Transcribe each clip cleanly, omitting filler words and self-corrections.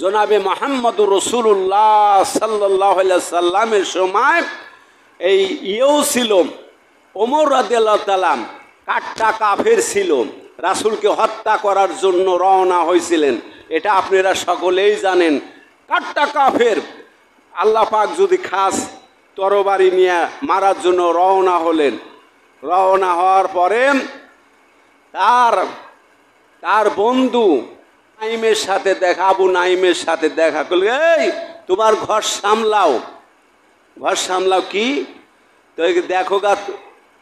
জনাবে মুহাম্মদুর রাসূলুল্লাহ সাল্লাল্লাহু আলাইহি সাল্লামের সময় এই ছিল ওমর রাদিয়াল্লাহু তাআলা কাট্টা কাফের ছিল, রাসূলকে হত্যা করার জন্য রওনা হয়েছিলেন। এটা আপনারা সকলেই জানেন। কাট্টা কাফের, আল্লাহ পাক যদি খাস তরবারি নিয়ে মারার জন্য রওনা হলেন। রওনা হওয়ার পরে তার বন্ধু নাইমের সাথে দেখা, আবু নাইমের সাথে দেখা করলে, এই তোমার ঘর সামলাও। ঘর সামলাও কি? তো দেখো গা,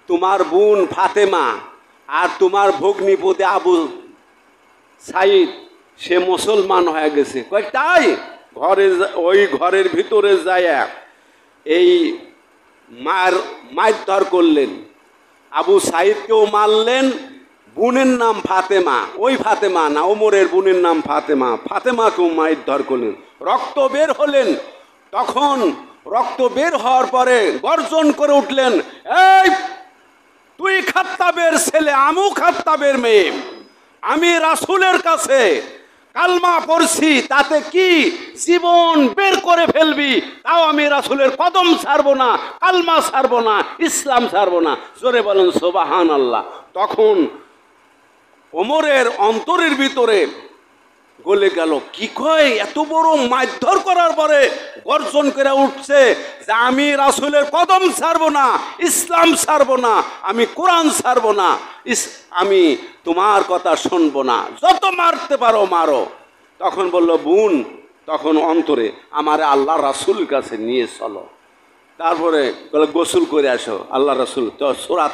তোমার বোন ফাতেমা আর তোমার ভগ্নিপতি আবু সাইদ সে মুসলমান হয়ে গেছে। কয় তাই? ওই ঘরের ভিতরে যায় এই মারধর করলেন, আবু সাইদকেও মারলেন। বোনের নাম ফাতেমা, ওই ফাতেমা না, ওমরের বোনের নাম ফাতেমা, ফাতেমাকেও মারধর করলেন। রক্ত বের হলেন। তখন রক্ত বের হওয়ার পরে গর্জন করে উঠলেন, এই তুই খাত্তাবের ছেলে, আমু খাত্তাবের মেয়ে, আমি রাসূলের কাছে কালমা পড়ছি, তাতে কি জীবন বের করে ফেলবি, তাও আমি রাসূলের কদম ছাড়বো না, কালমা ছাড়বো না, ইসলাম ছাড়বো না। জোরে বলেন সুবহানাল্লাহ। তখন ওমরের অন্তরের ভিতরে গলে গেল, কি কয়, এত বড় মারধর করার পরে গর্জন করে উঠছে যে আমি রাসূলের কদম ছাড়বো না, ইসলাম ছাড়বো না, আমি কোরআন ছাড়বো না, আমি তোমার কথা শুনবো না, যত মারতে পারো মারো। তখন বলল, বোন, তখন অন্তরে, আমার আল্লাহ রাসূলের কাছে নিয়ে চলো। তারপরে বলে, গোসল করে আসো। আল্লাহ রাসূল তো সূরা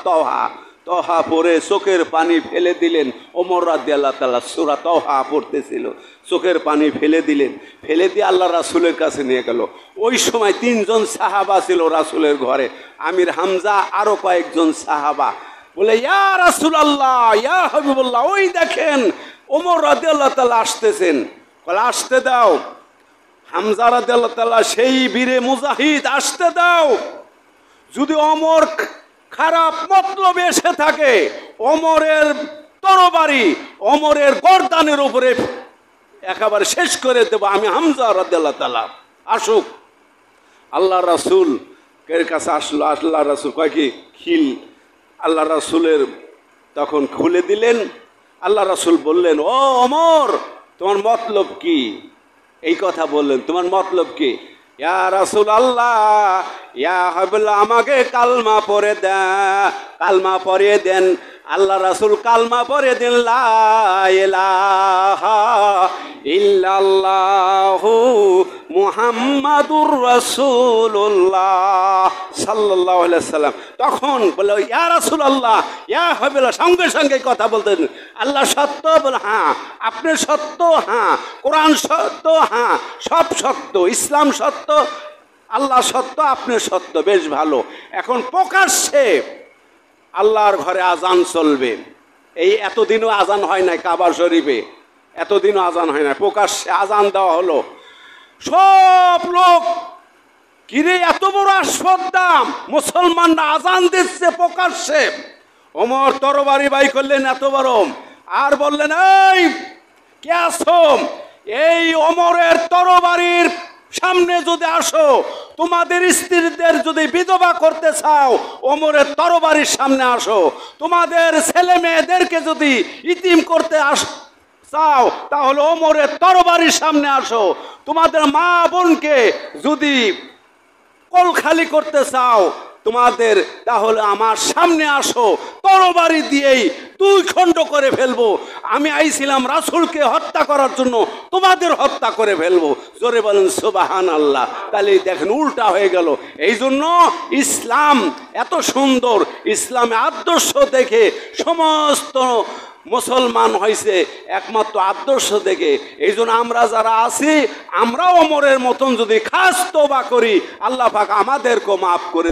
তহা পড়ে চোখের পানি ফেলে দিলেন। ওমর রাদিয়াল্লাহু তাআলা সূরা তহা পড়তেছিল, চোখের পানি ফেলে দিলেন। ফেলে দিয়ে আল্লাহ রাসূলের কাছে নিয়ে গেল। ওই সময় 3 জন সাহাবা ছিল রাসূলের ঘরে, আমির হামজা, আরো কয়েকজন সাহাবা। বলে, ইয়া রাসূলুল্লাহ, ইয়া হাবিবুল্লাহ, ওই দেখেন ওমর রাদিয়াল্লাহু তাআলা আসতেছেন। বলে, আসতে দাও। হামজা রাদিয়াল্লাহু তাআলা সেই বীরে মুজাহিদ, আসতে দাও। যদি ওমর খারাপ মতলবে এসে থাকে, ওমরের তরবারি ওমরের গর্দানের উপরে একেবারে শেষ করে দেব আমি, হামজা রাদিয়াল্লাহু তাআলা। আসুক। আল্লাহ রাসূল এর কাছে আসলো। আল্লাহ রাসূল কয় কি, খিল। আল্লাহ রাসূলের তখন খুলে দিলেন। আল্লাহ রাসূল বললেন, ও ওমর, তোমার মতলব কি? এই কথা বললেন, তোমার মতলব কি? ইয়া রাসূলুল্লাহ, ইয়া হাবিবাল্লাহ, আমাকে কালমা পড়ে দেন, কালমা পড়িয়ে দেন। আল্লাহ রাসূল কালমা পড়ে দেন, লা ইলাহা ইল্লাল্লাহু মুহাম্মাদুর রাসূলুল্লাহ সাল্লাল্লাহু আলাইহি সাল্লাম। তখন বলে, ইয়া রাসূলুল্লাহ, ইয়া হাবিবাল্লাহ, সঙ্গে সঙ্গে কথা বলতেন, আল্লাহ সত্য? বলে, হ্যাঁ। আপনি সত্য? হ্যাঁ। কোরআন সত্য? হ্যাঁ। সব সত্য। ইসলাম সত্য, আল্লাহ সত্য, আপনি সত্য। বেশ ভালো। এখন প্রকাশ্যে আল্লাহর ঘরে আজান চলবে। এই এতদিনও আজান হয় নাই কাবা শরীফে, এতদিনও আজান হয় না, প্রকাশ্যে আজান দেওয়া হলো। সব লোক, কিরে এত বড় আস্পর্ধা, মুসলমানরা আজান দিচ্ছে প্রকাশ্যে। ওমর তরবারি বাই করলেন এত বড়, আর বললেন, এই কে আছো? এই ওমরের তরবারির সামনে যদি আসো, তোমাদের স্ত্রীদের যদি বিধবা করতে চাও, ওমরের তরবারির সামনে আসো। তোমাদের ছেলে মেয়েদেরকে যদি ইতিম করতে চাও, তাহলে ওমরের তরবারির সামনে আসো। তোমাদের মা বোনকে যদি কোল খালি করতে চাও তোমাদের, তাহলে আমার সামনে আসো। তরবারি দিয়েই 2 খণ্ড করে ফেলবো। আমি আইছিলাম রাসূলকে হত্যা করার জন্য, তোমাদের হত্যা করে ফেলবো। জোরে বলেন সুবহানাল্লাহ। তাহলে দেখেন উল্টা হয়ে গেল। এই জন্য ইসলাম এত সুন্দর, ইসলামে আদর্শ দেখে সমস্ত মুসলমান হয়েছে একমাত্র আদর্শ দেখে। এই জন্য আমরা যারা আছি, আমরা ওমরের মতন যদি খাস তওবা করি, আল্লাহ পাক আমাদেরকে মাফ করে